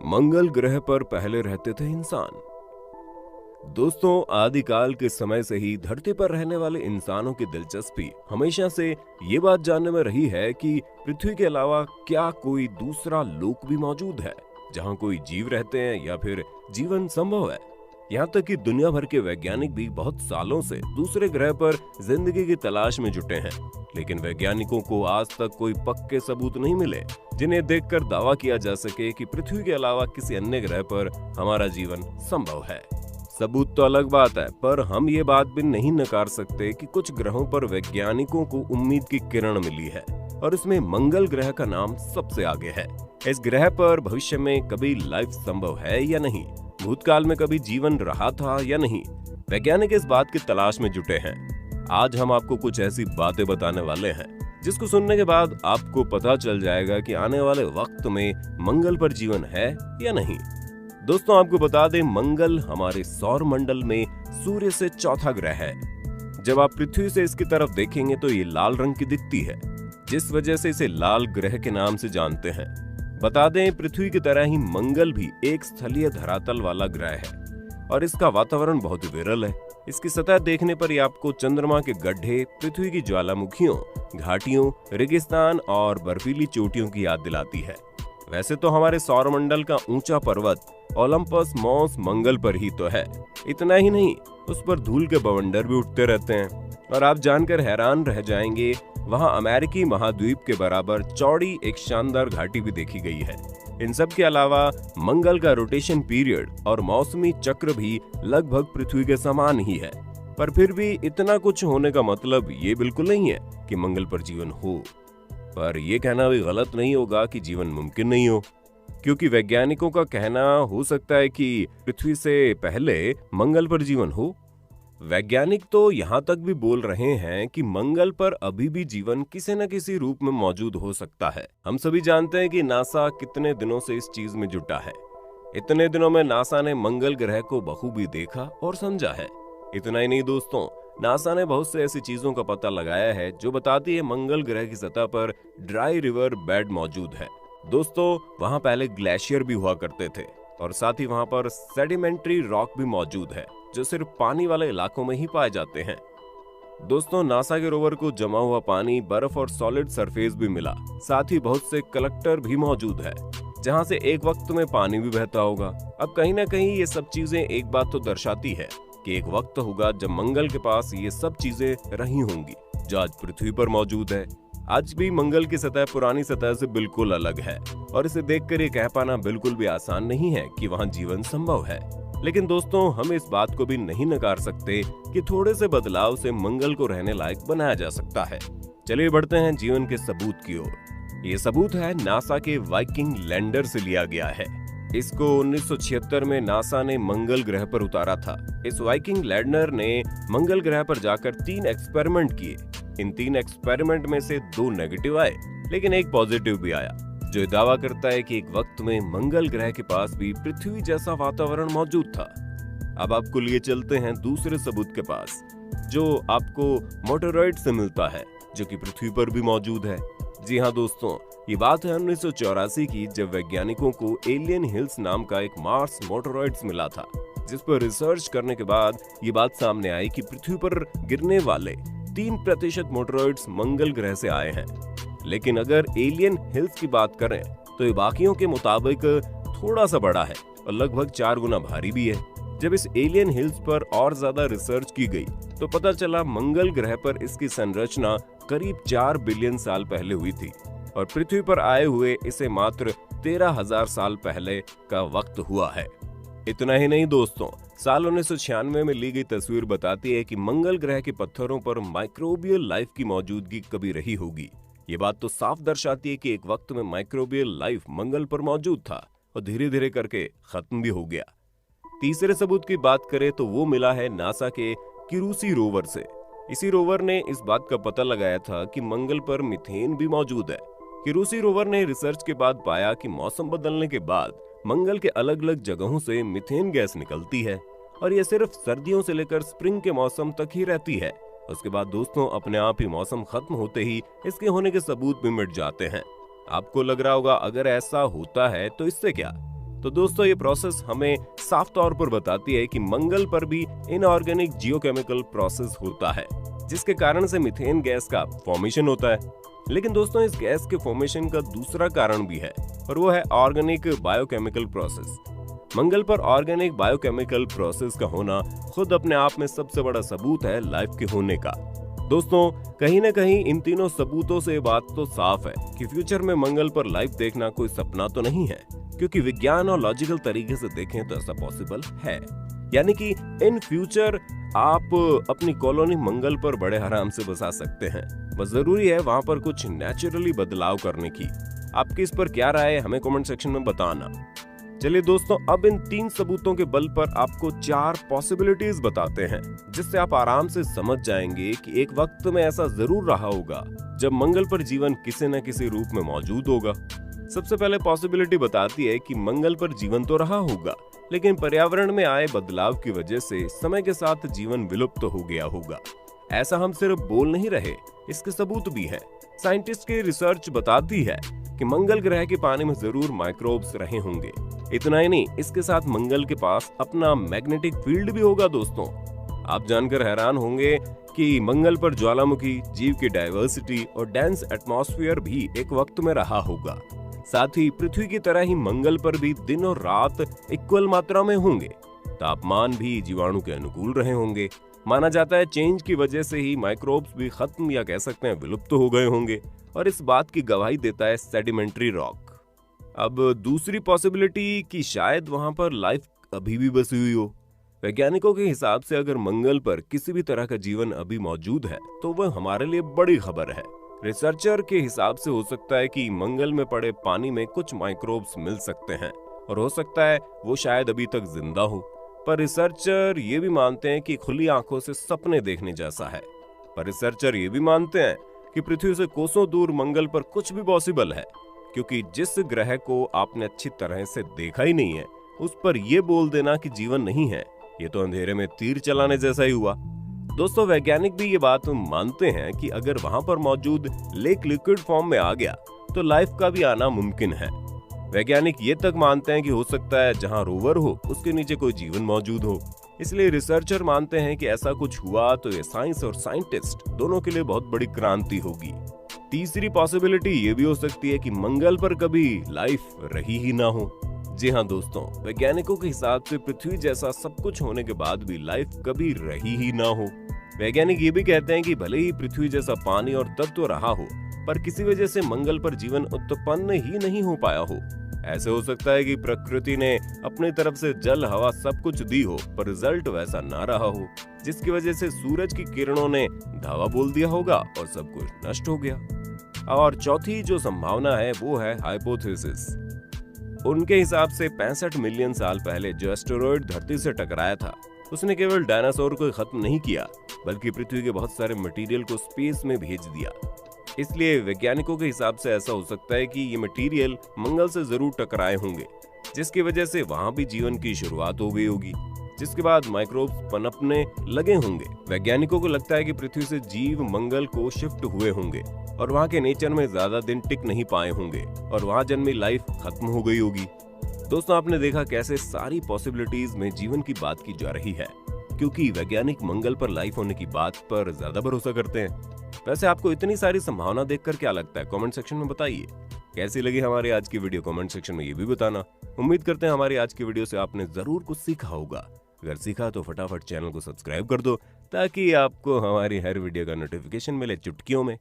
मंगल ग्रह पर पहले रहते थे इंसान। दोस्तों, आदिकाल के समय से ही धरती पर रहने वाले इंसानों की दिलचस्पी हमेशा से ये बात जानने में रही है कि पृथ्वी के अलावा क्या कोई दूसरा लोक भी मौजूद है जहां कोई जीव रहते हैं या फिर जीवन संभव है। यहाँ तक कि दुनिया भर के वैज्ञानिक भी बहुत सालों से दूसरे ग्रह पर जिंदगी की तलाश में जुटे हैं, लेकिन वैज्ञानिकों को आज तक कोई पक्के सबूत नहीं मिले जिन्हें देखकर दावा किया जा सके कि पृथ्वी के अलावा किसी अन्य ग्रह पर हमारा जीवन संभव है। सबूत तो अलग बात है, पर हम ये बात भी नहीं नकार सकते कि कुछ ग्रहों पर वैज्ञानिकों को उम्मीद की किरण मिली है और इसमें मंगल ग्रह का नाम सबसे आगे है। इस ग्रह पर भविष्य में कभी लाइफ संभव है या नहीं, भूतकाल में कभी जीवन रहा था या नहीं, वैज्ञानिक इस बात की तलाश में जुटे हैं। आज हम आपको कुछ ऐसी बातें बताने वाले हैं जिसको सुनने के बाद आपको पता चल जाएगा कि आने वाले वक्त में मंगल पर जीवन है या नहीं। दोस्तों, आपको बता दें, मंगल हमारे सौर मंडल में सूर्य से चौथा ग्रह है। जब आप पृथ्वी से इसकी तरफ देखेंगे तो ये लाल रंग की दिखती है, जिस वजह से इसे लाल ग्रह के नाम से जानते हैं। बता दें, पृथ्वी की तरह ही मंगल भी एक स्थलीय धरातल वाला ग्रह है और इसका वातावरण बहुत विरल है। इसकी सतह देखने पर ही आपको चंद्रमा के गड्ढे, पृथ्वी की ज्वालामुखियों, घाटियों, रेगिस्तान और बर्फीली चोटियों की याद दिलाती है। वैसे तो हमारे सौरमंडल का ऊंचा पर्वत ओलंपस मॉस मंगल पर ही तो है। इतना ही नहीं, उस पर धूल के बवंडर भी उठते रहते हैं और आप जानकर हैरान रह जाएंगे, वहां अमेरिकी महाद्वीप के बराबर चौड़ी एक शानदार घाटी भी देखी गई है। इन सब के अलावा मंगल का रोटेशन पीरियड और मौसमी चक्र भी लगभग पृथ्वी के समान ही है। पर फिर भी इतना कुछ होने का मतलब ये बिल्कुल नहीं है कि मंगल पर जीवन हो। पर यह कहना भी गलत नहीं होगा कि जीवन मुमकिन नहीं हो, क्योंकि वैज्ञानिकों का कहना हो सकता है कि पृथ्वी से पहले मंगल पर जीवन हो। वैज्ञानिक तो यहाँ तक भी बोल रहे हैं कि मंगल पर अभी भी जीवन किसी न किसी रूप में मौजूद हो सकता है। हम सभी जानते हैं कि नासा कितने दिनों से इस चीज में जुटा है। इतने दिनों में नासा ने मंगल ग्रह को बखूबी देखा और समझा है। इतना ही नहीं दोस्तों, नासा ने बहुत से ऐसी चीजों का पता लगाया है जो बताती है मंगल ग्रह की सतह पर ड्राई रिवर बेड मौजूद है। दोस्तों, वहां पहले ग्लेशियर भी हुआ करते थे और साथ ही वहां पर सेडिमेंट्री रॉक भी मौजूद है जो सिर्फ पानी वाले इलाकों में ही पाए जाते हैं। दोस्तों, नासा के रोवर को जमा हुआ पानी, बर्फ और सॉलिड सरफेस भी मिला। साथ ही बहुत से कलेक्टर भी मौजूद है जहां से एक वक्त में पानी भी बहता होगा। अब कहीं ना कहीं ये सब चीजें एक बात तो दर्शाती है कि एक वक्त होगा जब मंगल के पास ये सब चीजें रही होंगी जो आज पृथ्वी पर मौजूद है। आज भी मंगल की सतह पुरानी सतह से बिल्कुल अलग है और इसे देखकर ये कह पाना बिल्कुल भी आसान नहीं है कि वहां जीवन संभव है। लेकिन दोस्तों, हम इस बात को भी नहीं नकार सकते कि थोड़े से बदलाव से मंगल को रहने लायक बनाया जा सकता है। चलिए बढ़ते हैं जीवन के सबूत की ओर। ये सबूत है नासा के वाइकिंग लैंडर से लिया गया है। इसको 1976 में नासा ने मंगल ग्रह पर उतारा था। इस वाइकिंग लैंडर ने मंगल ग्रह पर जाकर 3 एक्सपेरिमेंट किए। इन 3 एक्सपेरिमेंट में से 2 नेगेटिव आए, लेकिन एक पॉजिटिव भी आया, जो दावा करता है कि एक वक्त में मंगल ग्रह के पास भी पृथ्वी जैसा वातावरण मौजूद था। अब आपको लिए चलते हैं दूसरे सबूत के पास, जो आपको मोटोरॉइड से मिलता है, जो कि पृथ्वी पर भी मौजूद है। जी हाँ दोस्तों, ये बात है 1984 की, जब वैज्ञानिकों को एलियन हिल्स नाम का एक मार्स मोटोरॉइड्स मिला था, जिस पर रिसर्च करने के बाद ये बात सामने आई कि पृथ्वी पर गिरने वाले 3% मोटोरॉइड्स मंगल ग्रह से आए हैं। लेकिन अगर एलियन हिल्स की बात करें तो ये बाकियों के मुताबिक थोड़ा सा बड़ा है और लगभग 4 गुना भारी भी है। जब इस एलियन हिल्स पर और ज्यादा रिसर्च की गई तो पता चला मंगल ग्रह पर इसकी संरचना करीब 4 बिलियन साल पहले हुई थी और पृथ्वी पर आए हुए इसे मात्र 13,000 साल पहले का वक्त हुआ है। इतना ही नहीं दोस्तों, साल 1996 में ली गई तस्वीर बताती है कि मंगल ग्रह के पत्थरों पर माइक्रोबियल लाइफ की मौजूदगी कभी रही होगी। ये बात तो साफ दर्शाती है कि एक वक्त में माइक्रोबियल लाइफ मंगल पर मौजूद था और धीरे धीरे करके खत्म भी हो गया। तीसरे सबूत की बात करें तो वो मिला है नासा के क्यूरियोसिटी रोवर से। इसी रोवर ने इस बात का पता लगाया था कि मंगल पर मीथेन भी मौजूद है। क्यूरियोसिटी रोवर ने रिसर्च के बाद पाया कि मौसम बदलने के बाद मंगल के अलग अलग जगहों से मीथेन गैस निकलती है और यह सिर्फ सर्दियों से लेकर स्प्रिंग के मौसम तक ही रहती है। उसके बाद दोस्तों अपने आप ही मौसम खत्म होते ही इसके होने के सबूत भी मिट जाते हैं। आपको लग रहा होगा अगर ऐसा होता है तो इससे क्या? तो दोस्तों ये प्रोसेस हमें साफ तौर पर बताती है कि मंगल पर भी इनऑर्गेनिक जियोकेमिकल प्रोसेस होता है, जिसके कारण से मीथेन गैस का फॉर्मेशन होता है। लेकिन दोस्तों इस गैस के फॉर्मेशन का दूसरा कारण भी है और वो है ऑर्गेनिक बायोकेमिकल प्रोसेस। मंगल पर ऑर्गेनिक बायोकेमिकल प्रोसेस का होना खुद अपने आप में सबसे बड़ा सबूत है लाइफ के होने का। दोस्तों कहीं न कहीं इन तीनों सबूतों से बात तो साफ है कि फ्यूचर में मंगल पर लाइफ देखना कोई सपना तो नहीं है, क्योंकि विज्ञान और लॉजिकल तरीके से देखें तो ऐसा पॉसिबल है। यानी कि इन फ्यूचर आप अपनी कॉलोनी मंगल पर बड़े आराम से बसा सकते हैं। बस जरूरी है वहां पर कुछ नेचुरली बदलाव करने की। आपकी इस पर क्या राय है हमें कमेंट सेक्शन में बताना। चलिए दोस्तों अब इन 3 सबूतों के बल पर आपको 4 पॉसिबिलिटीज बताते हैं, जिससे आप आराम से समझ जाएंगे कि एक वक्त में ऐसा जरूर रहा होगा जब मंगल पर जीवन किसी न किसी रूप में मौजूद होगा। सबसे पहले पॉसिबिलिटी बताती है कि मंगल पर जीवन तो रहा होगा, लेकिन पर्यावरण में आए बदलाव की वजह से समय के साथ जीवन विलुप्त हो गया होगा। ऐसा हम सिर्फ बोल नहीं रहे, इसके सबूत भी हैं। साइंटिस्ट की रिसर्च बताती है कि मंगल ग्रह के पानी में जरूर माइक्रोब्स रहे होंगे। इतना ही नहीं, इसके साथ मंगल के पास अपना मैग्नेटिक फील्ड भी होगा। दोस्तों आप जानकर हैरान होंगे कि मंगल पर ज्वालामुखी, जीव की डाइवर्सिटी और डेंस एटमॉस्फेयर भी एक वक्त में रहा होगा। साथ ही पृथ्वी की तरह ही मंगल पर भी दिन और रात इक्वल मात्रा में होंगे। तापमान भी जीवाणु के अनुकूल रहे होंगे। माना जाता है चेंज की वजह से ही माइक्रोब्स भी खत्म या कह सकते हैं विलुप्त हो गए होंगे, और इस बात की गवाही देता है सेडिमेंट्री रॉक। अब दूसरी पॉसिबिलिटी कि शायद वहां पर लाइफ अभी भी बसी हुई हो। वैज्ञानिकों के हिसाब से अगर मंगल पर किसी भी तरह का जीवन अभी मौजूद है तो वह हमारे लिए बड़ी खबर है। रिसर्चर के हिसाब से हो सकता है कि मंगल में पड़े पानी में कुछ माइक्रोब्स मिल सकते हैं और हो सकता है वो शायद अभी तक जिंदा हो। पर रिसर्चर ये भी मानते हैं कि खुली आंखों से सपने देखने जैसा है। पर रिसर्चर ये भी मानते हैं कि पृथ्वी से कोसों दूर मंगल पर कुछ भी पॉसिबल है, क्योंकि जिस ग्रह को आपने अच्छी तरह से देखा ही नहीं है उस पर यह बोल देना कि जीवन नहीं है, ये तो अंधेरे में तीर चलाने जैसा ही हुआ। दोस्तों वैज्ञानिक भी ये बात मानते हैं कि अगर वहां पर मौजूद लेक लिक्विड फॉर्म में आ गया तो लाइफ का भी आना मुमकिन है। वैज्ञानिक ये तक मानते हैं कि हो सकता है जहां रोवर हो उसके नीचे कोई जीवन मौजूद हो। इसलिए रिसर्चर मानते हैं कि ऐसा कुछ हुआ तो ये साइंस और साइंटिस्ट दोनों के लिए बहुत बड़ी क्रांति होगी। तीसरी पॉसिबिलिटी ये भी हो सकती है कि मंगल पर कभी लाइफ रही ही ना हो। जी हाँ दोस्तों, वैज्ञानिकों के हिसाब से पृथ्वी जैसा सब कुछ होने के बाद भी लाइफ कभी रही ही ना हो। वैज्ञानिक ये भी कहते हैं कि भले ही पृथ्वी जैसा पानी और तत्व रहा हो, पर किसी वजह से मंगल पर जीवन उत्पन्न ही नहीं हो पाया हो। ऐसे हो सकता है कि प्रकृति ने अपनी तरफ से जल हवा सब कुछ दी हो, पर रिजल्ट वैसा ना रहा हो, जिसकी वजह से सूरज की किरणों ने धावा बोल दिया होगा और सब कुछ नष्ट हो गया। और चौथी जो संभावना है वो है हाइपोथेसिस। उनके हिसाब से 65 मिलियन साल पहले जो एस्टेरॉयड धरती से टकराया था उसने केवल डायनासोर को खत्म नहीं किया, बल्कि पृथ्वी के बहुत सारे मटेरियल को स्पेस में भेज दिया। इसलिए वैज्ञानिकों के हिसाब से ऐसा हो सकता है कि ये मटेरियल मंगल से जरूर टकराए होंगे, जिसकी वजह से वहां भी जीवन की शुरुआत हो गई होगी, जिसके बाद माइक्रोब्स पनपने लगे होंगे। वैज्ञानिकों को लगता है कि पृथ्वी से जीव मंगल को शिफ्ट हुए होंगे और वहां के नेचर में ज्यादा दिन टिक नहीं पाए होंगे और वहां जन्मी लाइफ खत्म हो गई होगी। दोस्तों आपने देखा कैसे सारी पॉसिबिलिटीज में जीवन की बात की जा रही है, क्योंकि वैज्ञानिक मंगल पर लाइफ होने की बात पर ज्यादा भरोसा करते हैं। वैसे आपको इतनी सारी संभावना देखकर क्या लगता है कमेंट सेक्शन में बताइए। कैसी लगी हमारी आज की वीडियो कमेंट सेक्शन में ये भी बताना। उम्मीद करते हैं हमारी आज की वीडियो से आपने जरूर कुछ सीखा होगा। अगर सीखा तो फटाफट चैनल को सब्सक्राइब कर दो ताकि आपको हमारी हर वीडियो का नोटिफिकेशन मिले चुटकियों में।